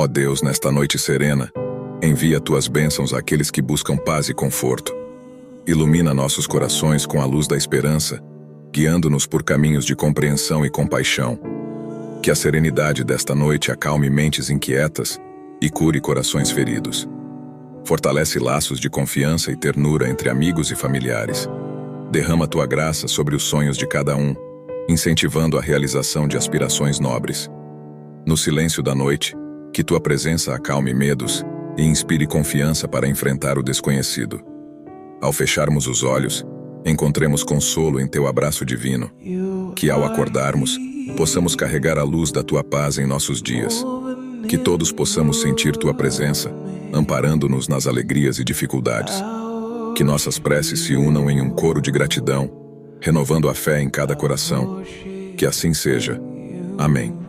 Ó Deus, nesta noite serena, envia tuas bênçãos àqueles que buscam paz e conforto. Ilumina nossos corações com a luz da esperança, guiando-nos por caminhos de compreensão e compaixão. Que a serenidade desta noite acalme mentes inquietas e cure corações feridos. Fortalece laços de confiança e ternura entre amigos e familiares. Derrama tua graça sobre os sonhos de cada um, incentivando a realização de aspirações nobres. No silêncio da noite, que tua presença acalme medos e inspire confiança para enfrentar o desconhecido. Ao fecharmos os olhos, encontremos consolo em teu abraço divino. Que ao acordarmos, possamos carregar a luz da tua paz em nossos dias. Que todos possamos sentir tua presença, amparando-nos nas alegrias e dificuldades. Que nossas preces se unam em um coro de gratidão, renovando a fé em cada coração. Que assim seja. Amém.